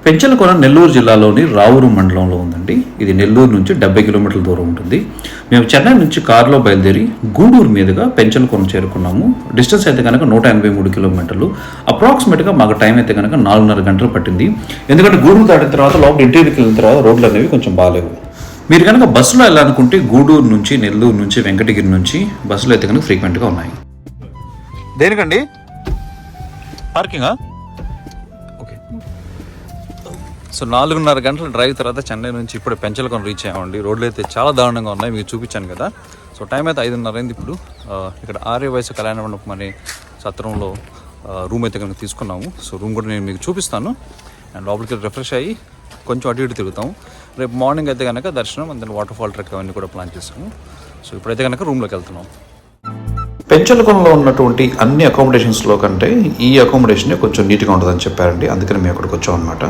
పెంచలకొన నెల్లూరు జిల్లాలోని రావూరు మండలంలో ఉందండి. ఇది నెల్లూరు నుంచి 70 కిలోమీటర్ల దూరం ఉంటుంది. మేము చెన్నై నుంచి కారులో బయలుదేరి గూడూరు మీదుగా పెంచలకొన చేరుకున్నాము. డిస్టెన్స్ అయితే కనుక 183 కిలోమీటర్లు. అప్రాక్సిమేట్గా మాకు టైం అయితే కనుక 4.5 గంటలు పట్టింది. ఎందుకంటే గూడూరు దాటిన తర్వాత లోపల ఇంటీరియర్కి వెళ్ళిన తర్వాత రోడ్లు అనేవి కొంచెం బాగాలేవు. మీరు కనుక బస్సులో వెళ్ళాలనుకుంటే గూడూరు నుంచి, నెల్లూరు నుంచి, వెంకటగిరి నుంచి బస్సులు అయితే కనుక ఫ్రీక్వెంట్గా ఉన్నాయి. దేనికండి? పార్కింగా? ఓకే. సో 4.5 గంటల డ్రైవ్ తర్వాత చెన్నై నుంచి ఇప్పుడు పెంచలకొన రీచ్ అయ్యామండి. రోడ్లు అయితే చాలా దారుణంగా ఉన్నాయి, మీకు చూపించాను కదా. సో టైం అయితే 5:30 అయింది. ఇప్పుడు ఇక్కడ ఆర్య వయసు కళ్యాణ మండపం అనే సత్రంలో రూమ్ అయితే కనుక తీసుకున్నాము. సో రూమ్ కూడా నేను మీకు చూపిస్తాను. అండ్ లోపలికి రిఫ్రెష్ అయ్యి కొంచెం అటు ఇటు తిరుగుతాము. రేపు మార్నింగ్ అయితే కనుక దర్శనం అండ్ వాటర్ ఫాల్ ట్రెక్ అవన్నీ కూడా ప్లాన్ చేస్తాము. సో ఇప్పుడైతే కనుక రూమ్లోకి వెళ్తున్నాం. పెంచలకొనలో ఉన్నటువంటి అన్ని అకామిడేషన్స్లో కంటే ఈ అకామిడేషన్ కొంచెం నీట్గా ఉంటుందని చెప్పారండి. అందుకని మేము అక్కడికి వచ్చాం అనమాట.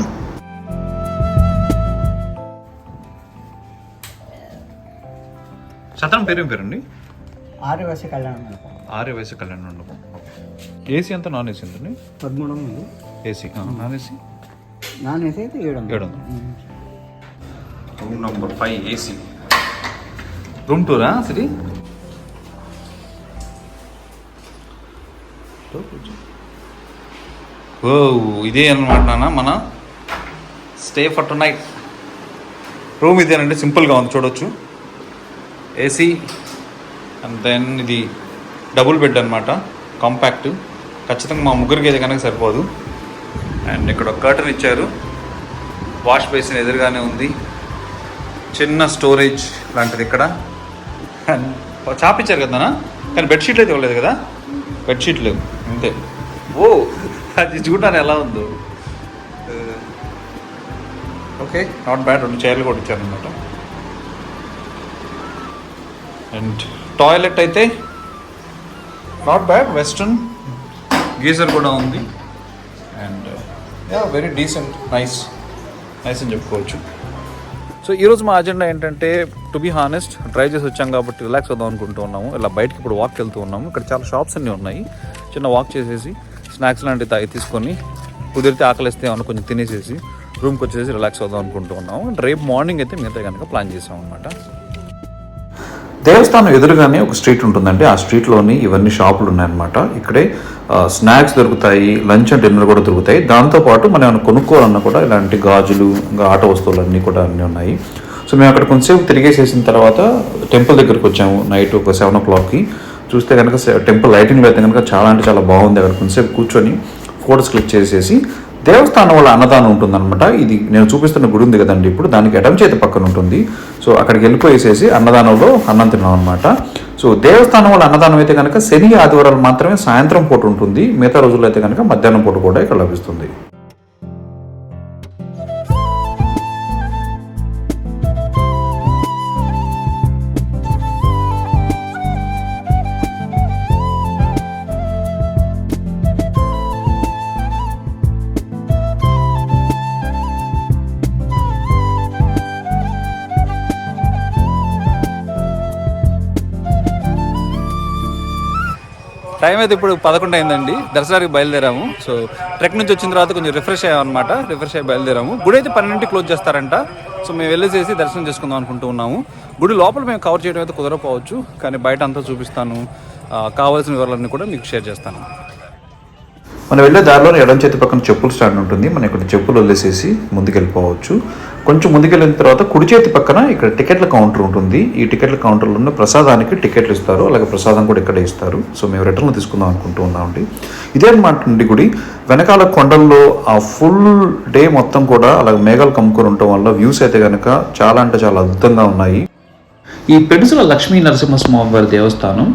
సత్రం పేరేం పేరండి? ఆర్య వయసు కళ్యాణ మండపం. ఆర్య వయసు కళ్యాణ మండపం. ఏసీ అంతా నాన్ ఏసీ అండి? 13 AC. Non AC? Non AC అయితే 700. Room number 5 AC. రూమ్ టూరా సిటీ? ఓ ఇదే అనమాట నాన్న మన stay for tonight. Room ఇదేనండి, సింపుల్గా ఉంది, చూడొచ్చు. ఏసీ అండ్ దెన్ ఇది డబుల్ బెడ్ అనమాట, కాంపాక్ట్. ఖచ్చితంగా మా ముగ్గురికి అయితే కనుక సరిపోదు. అండ్ ఇక్కడ ఒక కర్టన్ ఇచ్చారు, వాష్ బేసిన్ ఎదురుగానే ఉంది, చిన్న స్టోరేజ్ లాంటిది ఇక్కడ. చాపిచ్చారు కదా, కానీ బెడ్షీట్లు అయితే ఇవ్వలేదు కదా, బెడ్షీట్లు అంతే. ఓ అది చూడటానికి ఎలా ఉందో. Okay, not bad. 2 చైర్లు కూడా ఇచ్చారనమాట. అండ్ టాయిలెట్ అయితే నాట్ బ్యాడ్, వెస్ట్రన్. గీజర్ కూడా ఉంది. అండ్ వెరీ డీసెంట్, నైస్ అని చెప్పుకోవచ్చు. సో ఈరోజు మా అజెండా ఏంటంటే, టు బీ హానెస్ట్, డ్రైవ్ చేసి వచ్చాం కాబట్టి రిలాక్స్ అవుదాం అనుకుంటూ ఉన్నాము. ఇలా బయటకి ఇప్పుడు వాక్ వెళ్తూ ఉన్నాము. ఇక్కడ చాలా షాప్స్ అన్నీ ఉన్నాయి. చిన్న వాక్ చేసేసి స్నాక్స్ లాంటివి తీసుకొని, కుదిరితే ఆకలిస్తే ఏమన్నా కొంచెం తినేసేసి రూమ్కి వచ్చేసి రిలాక్స్ అవుదాం అనుకుంటూ ఉన్నాము. రేపు మార్నింగ్ అయితే మిగతా కనుక ప్లాన్ చేసాం అనమాట. దేవస్థానం ఎదురుగానే ఒక స్ట్రీట్ ఉంటుందండి. ఆ స్ట్రీట్లోని ఇవన్నీ షాపులు ఉన్నాయన్నమాట. ఇక్కడే స్నాక్స్ దొరుకుతాయి, లంచ్ అండ్ డిన్నర్ కూడా దొరుకుతాయి. దాంతోపాటు మనం ఏమైనా కొనుక్కోవాలన్నా కూడా ఇలాంటి గాజులు, ఇంకా ఆట వస్తువులు అన్నీ కూడా అన్నీ ఉన్నాయి. సో మేము అక్కడ కొంచెంసేపు తిరిగేసేసిన తర్వాత టెంపుల్ దగ్గరికి వచ్చాము. నైట్ ఒక 7 o'clockకి. చూస్తే కనుక టెంపుల్ లైటింగ్లో అయితే కనుక చాలా అంటే చాలా బాగుంది. అక్కడ కొంచెంసేపు కూర్చొని ఫోటోస్ క్లిక్ చేసేసి, దేవస్థానం వల్ల అన్నదానం ఉంటుందన్నమాట. ఇది నేను చూపిస్తున్న గుడి ఉంది కదండి, ఇప్పుడు దానికి ఎడమ చేతి పక్కన ఉంటుంది. సో అక్కడికి వెళ్ళిపోయేసేసి అన్నదానంలో అన్నం తిన్నాం అనమాట. సో దేవస్థానం వల్ల అన్నదానం అయితే కనుక శని ఆదివారాలు మాత్రమే సాయంత్రం పూట ఉంటుంది. మిగతా రోజుల్లో అయితే కనుక మధ్యాహ్నం పూట కూడా ఇక్కడ లభిస్తుంది. టైం అయితే ఇప్పుడు 11 అయిందండి. దర్శనానికి బయలుదేరాము. సో ట్రెక్ నుంచి వచ్చిన తర్వాత కొంచెం రిఫ్రెష్ అయ్యామన్నమాట. రిఫ్రెష్ అయ్యి బయలుదేరాము. గుడి అయితే 12కి క్లోజ్ చేస్తారంట. సో మేము వెళ్ళేసేసి దర్శనం చేసుకుందాం అనుకుంటూ ఉన్నాము. గుడి లోపల మేము కవర్ చేయడం అయితే కుదరకపోవచ్చు, కానీ బయట అంతా చూపిస్తాను. కావాల్సిన వివరాలన్నీ కూడా మీకు షేర్ చేస్తాను. మనం వెళ్ళే దారిలో ఎడం చేతి పక్కన చెప్పుల స్టాండ్ ఉంటుంది. మనం ఇక్కడ చెప్పులు వదిలేసేసి ముందుకెళ్ళిపోవచ్చు. కొంచెం ముందుకెళ్ళిన తర్వాత కుడి చేతి పక్కన ఇక్కడ టికెట్ల కౌంటర్ ఉంటుంది. ఈ టికెట్ల కౌంటర్లో ప్రసాదానికి టికెట్లు ఇస్తారు, అలాగే ప్రసాదం కూడా ఇక్కడే ఇస్తారు. సో మేము రిటర్న్లో తీసుకుందాం అనుకుంటూ ఉన్నామండి. ఇదే అనమాట గుడి. వెనకాల కొండల్లో ఆ ఫుల్ డే మొత్తం కూడా అలాగే మేఘాలు కమ్ముకొని ఉండటం వల్ల వ్యూస్ అయితే కనుక చాలా అంటే చాలా అద్భుతంగా ఉన్నాయి. ఈ పెడుసుల లక్ష్మీ నరసింహస్వామి వారి దేవస్థానం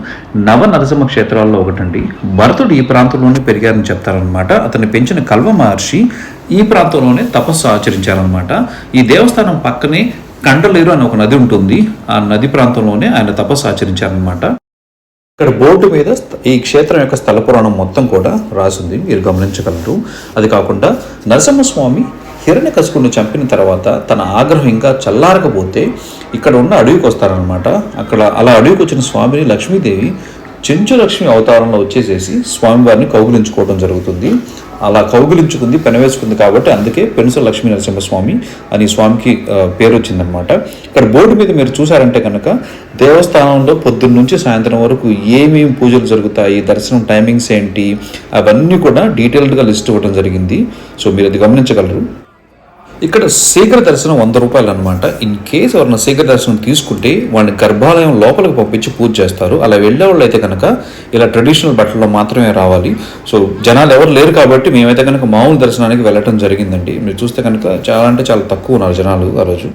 నవ నరసింహ క్షేత్రాల్లో ఒకటండి. భరతుడు ఈ ప్రాంతంలోనే పెరిగారని చెప్తారనమాట. అతన్ని పెంచిన కల్వ మహర్షి ఈ ప్రాంతంలోనే తపస్సు ఆచరించారనమాట. ఈ దేవస్థానం పక్కనే కండలేరు అని ఒక నది ఉంటుంది. ఆ నది ప్రాంతంలోనే ఆయన తపస్సు ఆచరించారనమాట. ఇక్కడ బోర్డు మీద ఈ క్షేత్రం యొక్క స్థల పురాణం మొత్తం కూడా రాసింది, మీరు గమనించగలరు. అది కాకుండా నరసింహస్వామి హిరణ్యకశిపుని చంపిన తర్వాత తన ఆగ్రహం ఇంకా చల్లారకపోతే ఇక్కడ ఉన్న అడవికి వస్తారనమాట. అక్కడ అలా అడవికి వచ్చిన స్వామిని లక్ష్మీదేవి చెంచు లక్ష్మి అవతారంలో వచ్చేసేసి స్వామివారిని కౌగిలించుకోవడం జరుగుతుంది. అలా కౌగిలించుకుంది, పెనవేసుకుంది కాబట్టి అందుకే పెనుసల లక్ష్మీ నరసింహస్వామి అని స్వామికి పేరు వచ్చిందనమాట. ఇక్కడ బోర్డు మీద మీరు చూసారంటే కనుక దేవస్థానంలో పొద్దున్న నుంచి సాయంత్రం వరకు ఏమేమి పూజలు జరుగుతాయి, దర్శనం టైమింగ్స్ ఏంటి, అవన్నీ కూడా డీటెయిల్డ్గా లిస్ట్ ఇవ్వడం జరిగింది. సో మీరు అది గమనించగలరు. ఇక్కడ శీఘ్ర దర్శనం 100 రూపాయలు అనమాట. ఇన్ కేసు ఎవరైనా శీఘ్ర దర్శనం తీసుకుంటే వాళ్ళని గర్భాలయం లోపలికి పంపించి పూజ చేస్తారు. అలా వెళ్ళే వాళ్ళు అయితే కనుక ఇలా ట్రెడిషనల్ బట్టల్లో మాత్రమే రావాలి. సో జనాలు ఎవరు లేరు కాబట్టి మేమైతే కనుక మామూలు దర్శనానికి వెళ్ళటం జరిగిందండి. మీరు చూస్తే కనుక చాలా అంటే చాలా తక్కువ ఉన్నారు జనాలు ఆ రోజు.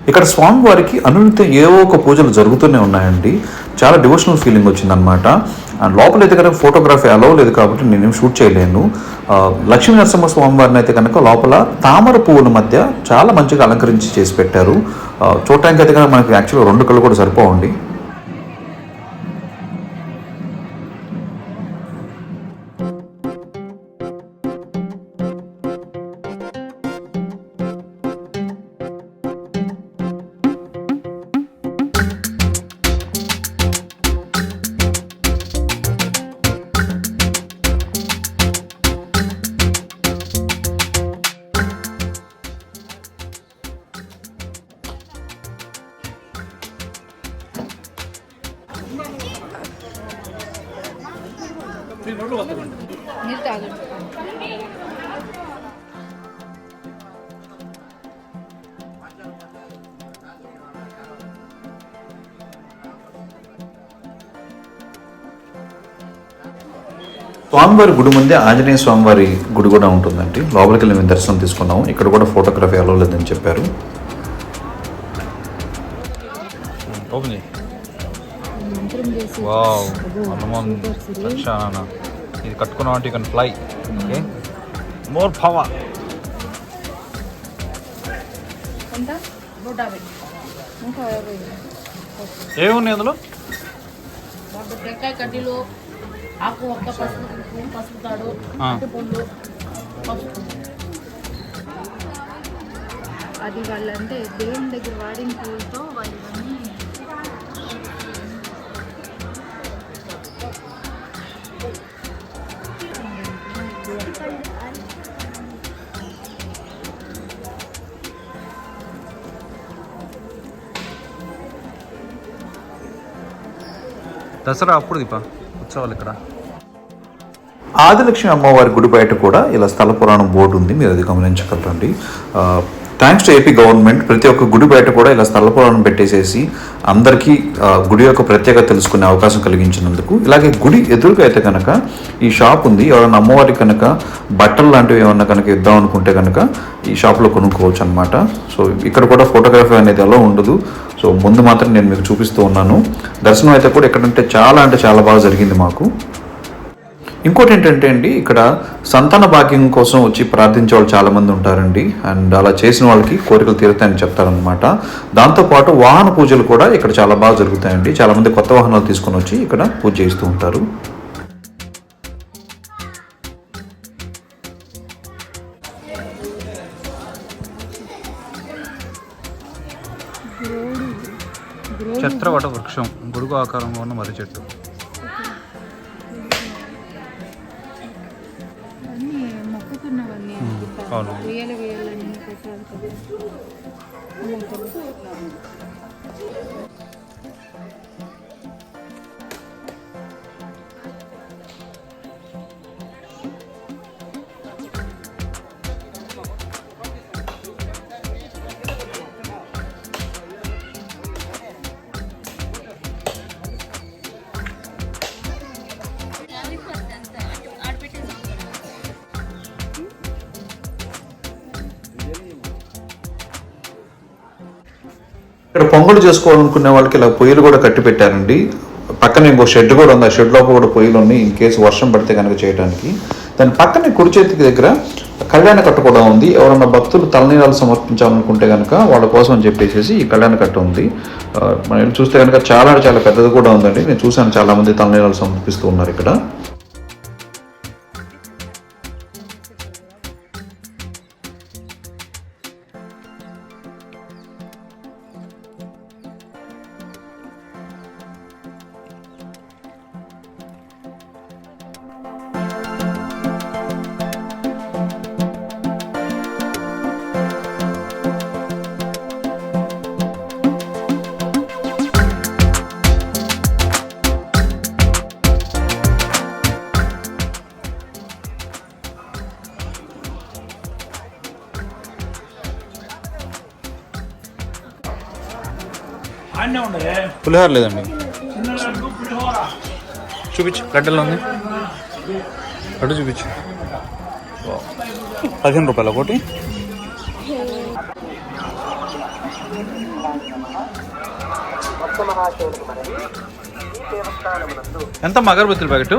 ఇక్కడ స్వామివారికి అనునిత్యం ఏవో ఒక పూజలు జరుగుతూనే ఉన్నాయండి. చాలా డివోషనల్ ఫీలింగ్ వచ్చిందనమాట. అండ్ లోపలైతే కనుక ఫోటోగ్రఫీ అలవ్ లేదు కాబట్టి నేనేం షూట్ చేయలేను. లక్ష్మీ నరసింహ స్వామివారిని అయితే కనుక లోపల తామర పువ్వుల మధ్య చాలా మంచిగా అలంకరించి చేసి పెట్టారు. చూడటానికి అయితే కనుక మనకి యాక్చువల్గా 2 కళ్ళు కూడా సరిపోవండి. నీళ్ళు తాగండి. స్వామివారి గుడి ముందే ఆంజనేయ స్వామివారి గుడి కూడా ఉంటుందండి. లోపలికి వెళ్ళి మేము దర్శనం తీసుకున్నాము. ఇక్కడ కూడా ఫోటోగ్రఫీ అలవ్ లేదని చెప్పారు. వావ్, హనుమాన్ రక్షాన ఇది కట్టుకున్నాం అంటే you can fly. Okay, more power. ఎంత? 150. ఇంకా 50. ఏమున్నాయి అందులో? టెంకాయ కడ్డీలు, ఆకు ఒక్క పసుపు తాడు, పుల్లు, పసుపు. అది వాళ్ళంటే దేవుని దగ్గర వాడిన పూలతో వాళ్ళు దసరా అప్పుడు దీప ఉత్సవాలు ఇక్కడ. ఆదిలక్ష్మి అమ్మవారి గుడి బయట కూడా ఇలా స్థల పురాణం బోర్డు ఉంది, మీరు అది గమనించగలరండి. థ్యాంక్స్ టు ఏపీ గవర్నమెంట్ ప్రతి ఒక్క గుడి బయట కూడా ఇలా స్థల పురాణం పెట్టేసేసి అందరికీ గుడి యొక్క ప్రత్యేకత తెలుసుకునే అవకాశం కలిగించినందుకు. ఇలాగే గుడి ఎదురుగా అయితే కనుక ఈ షాప్ ఉంది. ఎవరైనా అమ్మవారికి కనుక బట్టలు లాంటివి ఏమన్నా కనుక ఇద్దాం అనుకుంటే కనుక ఈ షాప్లో కొనుక్కోవచ్చు అనమాట. సో ఇక్కడ కూడా ఫోటోగ్రఫీ అనేది ఎలా ఉండదు. సో ముందు మాత్రం నేను మీకు చూపిస్తూ ఉన్నాను. దర్శనం అయితే కూడా ఎక్కడంటే చాలా బాగా జరిగింది మాకు. ఇంకోటి ఏంటంటే అండి, ఇక్కడ సంతాన భాగ్యం కోసం వచ్చి ప్రార్థించే వాళ్ళు చాలామంది ఉంటారండి. అండ్ అలా చేసిన వాళ్ళకి కోరికలు తీరుతాయని చెప్తారనమాట. దాంతోపాటు వాహన పూజలు కూడా ఇక్కడ చాలా బాగా జరుగుతాయండి. చాలామంది కొత్త వాహనాలు తీసుకొని వచ్చి ఇక్కడ పూజ చేస్తూ ఉంటారు. ఛత్రవట వృక్షం, గొడుగు ఆకారంలో ఉన్న మర్రి చెట్టు. మొక్కుకున్నవన్నీ వేయాలని పెట్టారు కదా. ఇక్కడ పొంగలు చేసుకోవాలనుకునే వాళ్ళకి ఇలా పొయ్యిలు కూడా కట్టి పెట్టారండి. పక్కన ఇంకో షెడ్ కూడా ఉంది. ఆ షెడ్ లోపల కూడా పొయ్యిలు ఉన్నాయి ఇన్ కేసు వర్షం పడితే కనుక చేయడానికి. దాని పక్కనే కుడి చేతికి దగ్గర కళ్యాణ కట్ట కూడా ఉంది. ఎవరన్నా భక్తులు తలనీలాలు సమర్పించాలనుకుంటే కనుక వాళ్ళ కోసం అని చెప్పేసి ఈ కళ్యాణ కట్ట ఉంది. మనం చూస్తే కనుక చాలా పెద్దది కూడా ఉందండి. నేను చూసాను, చాలా మంది తలనీలాలు సమర్పిస్తూ ఉన్నారు ఇక్కడ. పులిహోర లేదండి. చూపించు, లడ్డూలో ఉంది. లడ్డు చూపించు. 15 రూపాయలు ఒకటి. ఎంత అగరబత్తుల ప్యాకెట్?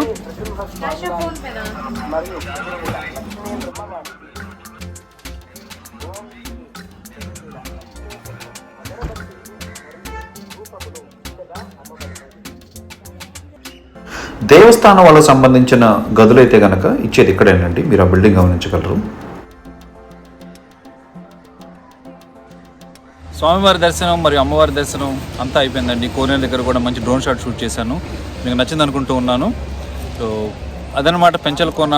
దేవస్థానం వాళ్ళకి సంబంధించిన గదులైతే కనుక ఇచ్చేది ఇక్కడేనండి. మీరు ఆ బిల్డింగ్ గమనించగలరు. స్వామివారి దర్శనం మరియు అమ్మవారి దర్శనం అంతా అయిపోయిందండి. కోనేరు దగ్గర కూడా మంచి డ్రోన్ షాట్ షూట్ చేశాను. మీకు నచ్చింది అనుకుంటూ ఉన్నాను. సో అదనమాట పెంచలకోన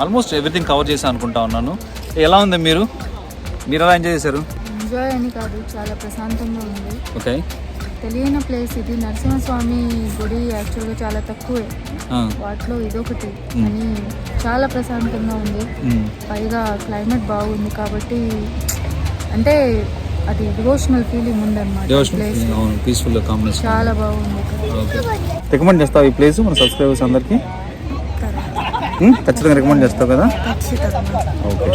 ఆల్మోస్ట్ ఎవ్రీథింగ్ కవర్ చేశాను అనుకుంటా ఉన్నాను. ఎలా ఉంది మీరు ఎలా ఎంజాయ్ చేశారు? ఎంజాయ్ అని కాదు, చాలా ప్రశాంతంగా ఉంది. ఓకే. తెలియని ప్లేస్ ఇది. నరసింహస్వామి గుడి యాక్చువల్గా చాలా తక్కువే, వాటిలో ఇదొకటి అని చాలా ప్రశాంతంగా ఉంది. పైగా క్లైమేట్ బాగుంది కాబట్టి అంటే అది డివోషనల్ ఫీలింగ్ ఉందన్నమాట. పీస్ఫుల్ కాంబినేషన్ చాలా బాగుంది. రికమెండ్ చేస్తావు ఈ ప్లేస్ మన సబ్స్క్రైబర్స్ అందరికి? ఖచ్చితంగా రికమెండ్ చేస్తావు కదా? ఓకే.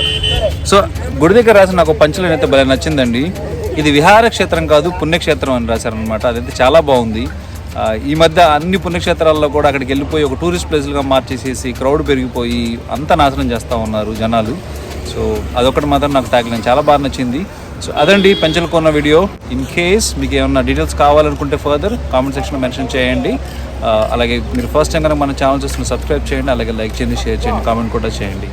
సో గుడి దగ్గర రాసిన నాకు పంచలైన అయితే భలే నచ్చిందండి. ఇది విహార క్షేత్రం కాదు, పుణ్యక్షేత్రం అని రాశారనమాట. అదైతే చాలా బాగుంది. ఈ మధ్య అన్ని పుణ్యక్షేత్రాల్లో కూడా అక్కడికి వెళ్ళిపోయి ఒక టూరిస్ట్ ప్లేస్లుగా మార్చేసేసి క్రౌడ్ పెరిగిపోయి అంతా నాశనం చేస్తూ ఉన్నారు జనాలు. సో అదొకటి మాత్రం నాకు తాకిలేదు, చాలా బాగా నచ్చింది. సో అదండి పెంచలకోన వీడియో. ఇన్ కేస్ మీకు ఏమన్నా డీటెయిల్స్ కావాలనుకుంటే ఫర్దర్ కామెంట్ సెక్షన్లో మెన్షన్ చేయండి. అలాగే మీరు ఫస్ట్ టైం కనుక మన ఛానల్ చూస్తున్న సబ్స్క్రైబ్ చేయండి, అలాగే లైక్ చేయండి, షేర్ చేయండి, కామెంట్ కూడా చేయండి.